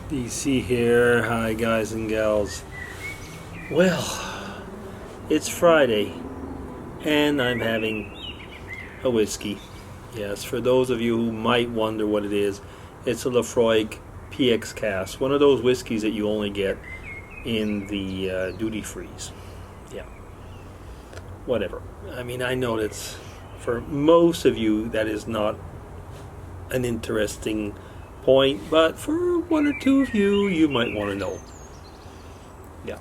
DC here. Hi, guys and gals. Well, it's Friday, and I'm having a whiskey. Yes, for those of you who might wonder what it is, it's a Lafroig PX Cask, one of those whiskeys that you only get in the duty frees. Yeah, whatever. I mean, I know that's for most of you that is not an interesting point, but for one or two of you, you might want to know. Yeah.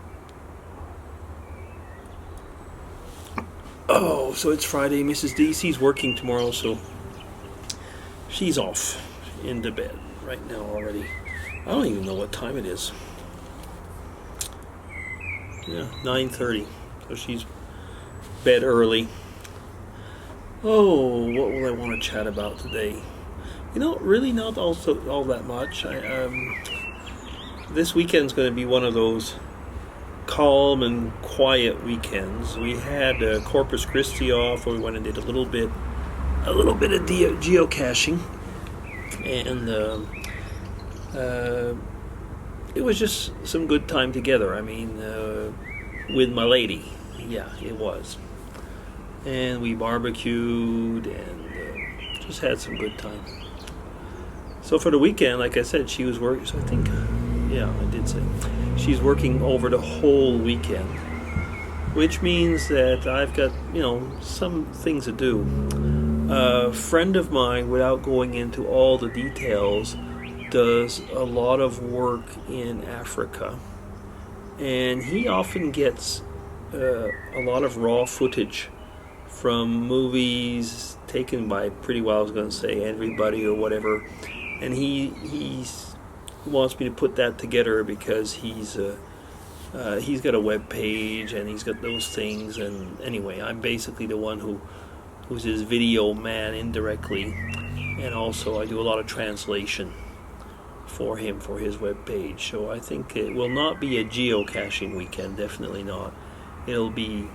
Oh, so it's Friday. Mrs. DC's working tomorrow, so she's off into bed right now already. I don't even know what time it is. Yeah, 9:30. So she's bed early. Oh, what will I want to chat about today? You know, really not also all that much. This weekend's going to be one of those calm and quiet weekends. We had Corpus Christi off, where we went and did a little bit of geocaching, and it was just some good time together. I mean, with my lady, yeah, it was, and we barbecued and just had some good time. So for the weekend, like I said, she was working. So I think, yeah, I did say she's working over the whole weekend, which means that I've got, some things to do. A friend of mine, without going into all the details, does a lot of work in Africa, and he often gets a lot of raw footage from movies taken by pretty well, I was going to say everybody or whatever. And he wants me to put that together because he's got a web page and he's got those things. And anyway, I'm basically the one who's his video man indirectly, and also I do a lot of translation for him for his web page. So I think it will not be a geocaching weekend, definitely not. It'll be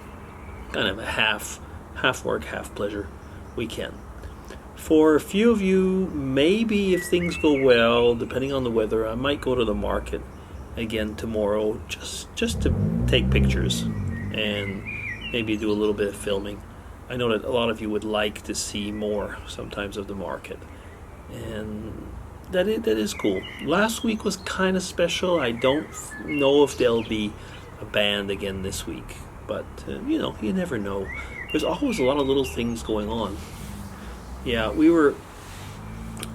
kind of a half work, half pleasure weekend. For a few of you, maybe if things go well, depending on the weather, I might go to the market again tomorrow just to take pictures and maybe do a little bit of filming. I know that a lot of you would like to see more sometimes of the market, and that is cool. Last week was kind of special. I don't know if there'll be a band again this week, but you never know. There's always a lot of little things going on. Yeah, we were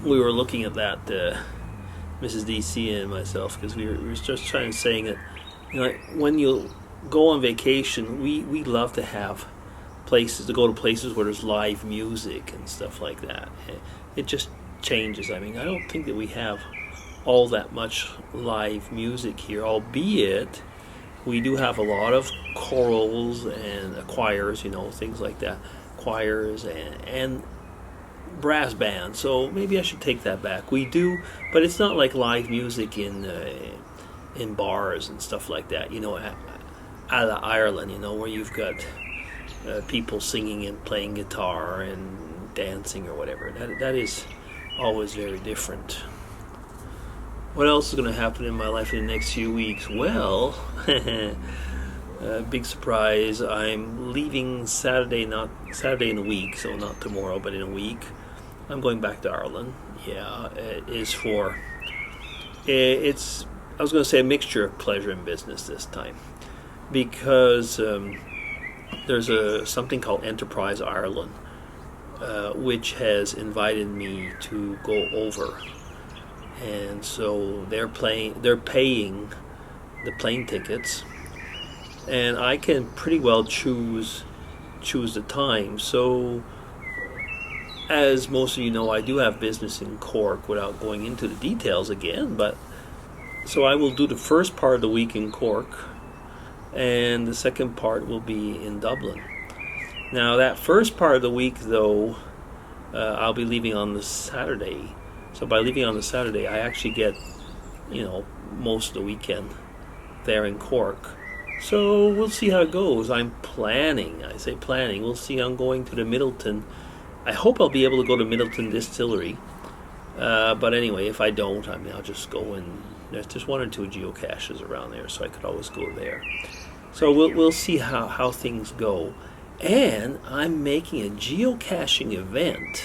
looking at that, Mrs. DC and myself, because we were just saying that, when you go on vacation, we love to have places to go to places where there's live music and stuff like that. It just changes. I mean, I don't think that we have all that much live music here, albeit we do have a lot of chorals and choirs, things like that, choirs and brass band. So maybe I should take that back. We do, but it's not like live music in bars and stuff like that. A la Ireland, where you've got people singing and playing guitar and dancing or whatever. That is always very different. What else is going to happen in my life in the next few weeks? Well, big surprise. I'm leaving Saturday in a week, so not tomorrow, but in a week. I'm going back to Ireland. Yeah, it's I was going to say a mixture of pleasure and business this time, because there's something called Enterprise Ireland, which has invited me to go over, and so they're paying the plane tickets, and I can pretty well choose the time. So, as most of you know, I do have business in Cork, without going into the details again, but so I will do the first part of the week in Cork, and the second part will be in Dublin. Now, that first part of the week, though, I'll be leaving on the Saturday. So by leaving on the Saturday, I actually get, most of the weekend there in Cork. So we'll see how it goes. I say planning. We'll see. I'm going to the Middleton. I hope I'll be able to go to Middleton Distillery. But anyway, if I don't, I'll just go and There's just one or two geocaches around there, so I could always go there. So we'll see how things go. And I'm making a geocaching event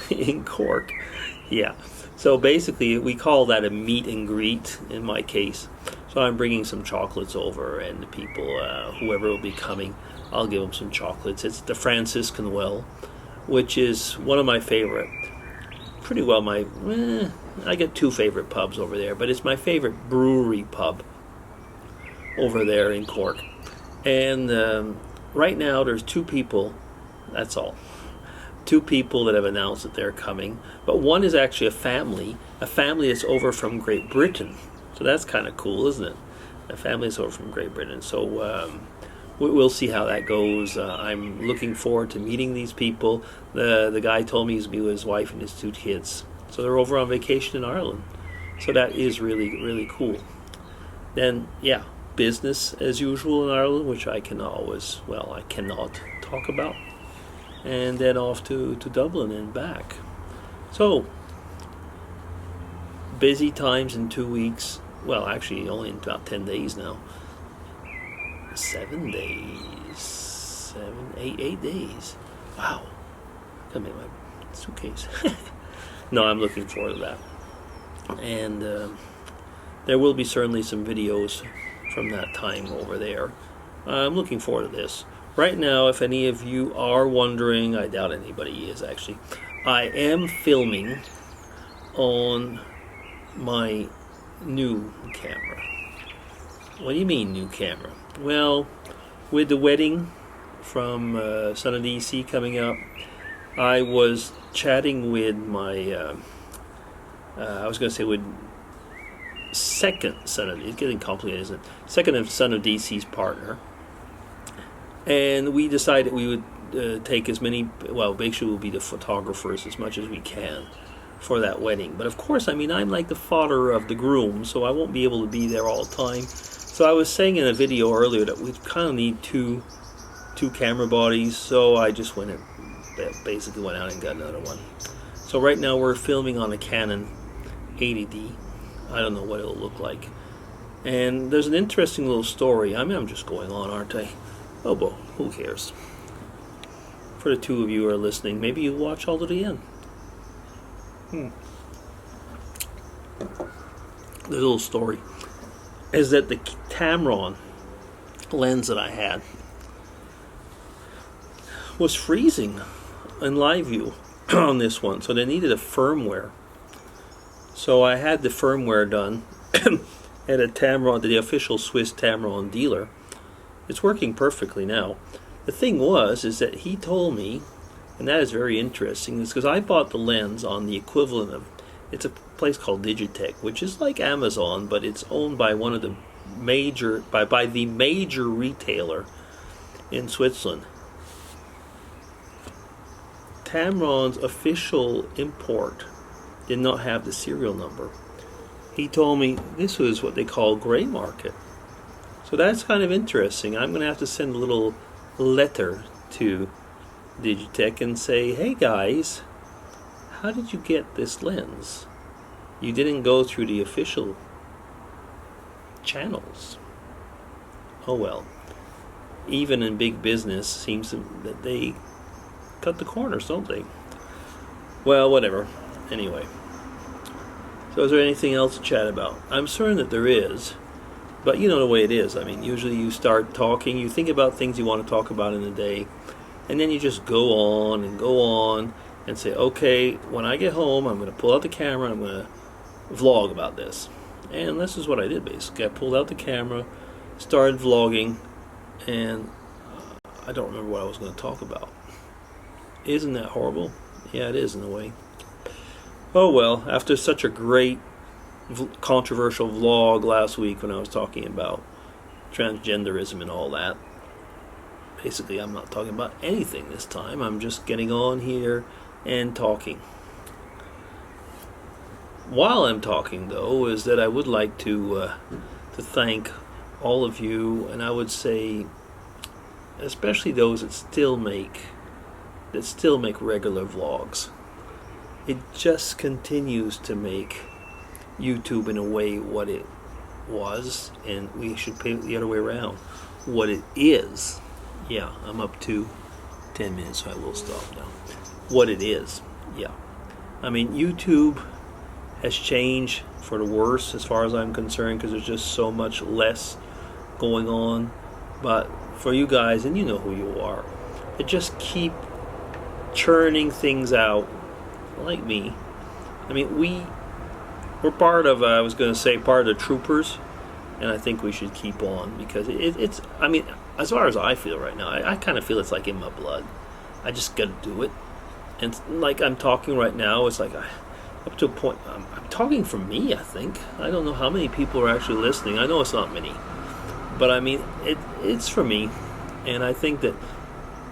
in Cork. Yeah. So basically, we call that a meet and greet in my case. So I'm bringing some chocolates over, and the people, whoever will be coming, I'll give them some chocolates. It's the Franciscan Well, which is one of my favorite. Pretty well I get two favorite pubs over there, but it's my favorite brewery pub over there in Cork. And right now there's two people, that's all. Two people that have announced that they're coming, but one is actually a family that's over from Great Britain. So that's kind of cool, isn't it? A family is over from Great Britain. So we'll see how that goes. I'm looking forward to meeting these people. The guy told me he's going to be with his wife and his two kids. So they're over on vacation in Ireland. So that is really, really cool. Then, yeah, business as usual in Ireland, which I cannot talk about. And then off to Dublin and back. So, busy times in 2 weeks. Well, actually, only in about 10 days now. 7 days. 8 days. Wow. Gotta make my suitcase. No, I'm looking forward to that. And there will be certainly some videos from that time over there. I'm looking forward to this. Right now, if any of you are wondering, I doubt anybody is actually, I am filming on my new camera. What do you mean new camera? Well, with the wedding from Son of DC coming up, I was chatting with my, with second Son of, it's getting complicated, isn't it? Second Son of DC's partner. And we decided we would take as many, make sure we'll be the photographers as much as we can for that wedding. But of course, I'm like the father of the groom, so I won't be able to be there all the time. So I was saying in a video earlier that we kind of need two camera bodies, so I just basically went out and got another one. So right now we're filming on a Canon 80D. I don't know what it'll look like. And there's an interesting little story. I'm just going on, aren't I? Oh, well, who cares? For the two of you who are listening, maybe you watch all to the end. The little story is that the Tamron lens that I had was freezing in live view on this one, so they needed a firmware. So I had the firmware done at a Tamron, the official Swiss Tamron dealer. It's working perfectly now. The thing is that he told me, and that is very interesting, is because I bought the lens on the equivalent of, it's a place called Digitech, which is like Amazon, but it's owned by one of the major, by the major retailer in Switzerland. Tamron's official import did not have the serial number. He told me this was what they call gray market. So that's kind of interesting. I'm going to have to send a little letter to Digitech and say, hey guys, how did you get this lens? You didn't go through the official channels. Oh well. Even in big business, seems that they cut the corners, don't they? Well, whatever. Anyway. So is there anything else to chat about? I'm certain that there is. But you know the way it is. I mean, usually you start talking, you think about things you want to talk about in a day, and then you just go on and say, okay, when I get home, I'm going to pull out the camera, I'm going to vlog about this. And this is what I did, basically. I pulled out the camera, started vlogging, and I don't remember what I was going to talk about. Isn't that horrible? Yeah, it is in a way. Oh well, after such a great controversial vlog last week when I was talking about transgenderism and all that. Basically, I'm not talking about anything this time. I'm just getting on here and talking. While I'm talking, though, is that I would like to thank all of you, and I would say especially those that still make regular vlogs. It just continues to make YouTube in a way what it was, and we should pay it the other way around. What it is. Yeah, I'm up to 10 minutes, so I will stop now. What it is. Yeah. I mean, YouTube has changed for the worse as far as I'm concerned, because there's just so much less going on. But for you guys, and you know who you are, to just keep churning things out like me. I mean, we're part of, I was going to say, part of the troopers, and I think we should keep on, because it's, I mean, as far as I feel right now, I kind of feel it's like in my blood. I just got to do it. And like I'm talking right now, it's like up to a point, I'm talking for me, I think. I don't know how many people are actually listening. I know it's not many. But I mean, it's for me. And I think that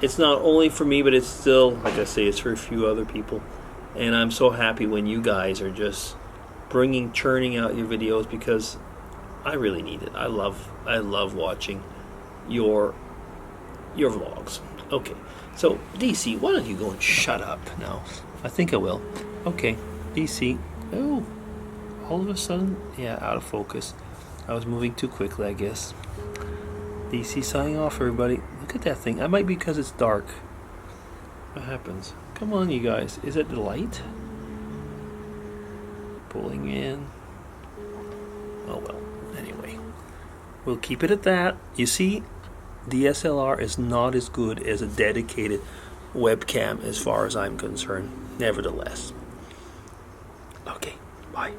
it's not only for me, but it's still, like I say, it's for a few other people. And I'm so happy when you guys are just churning out your videos, because I really need it. I love watching your vlogs. Okay, so DC, why don't you go and shut up now? I think I will. Okay, DC. Oh, all of a sudden, yeah, out of focus. I was moving too quickly, I guess. DC signing off, everybody. Look at that thing. That might be because it's dark. What happens? Come on, you guys. Is it the light? Pulling in. Oh well. Anyway, we'll keep it at that. You see, DSLR is not as good as a dedicated webcam as far as I'm concerned. Nevertheless. Okay, bye.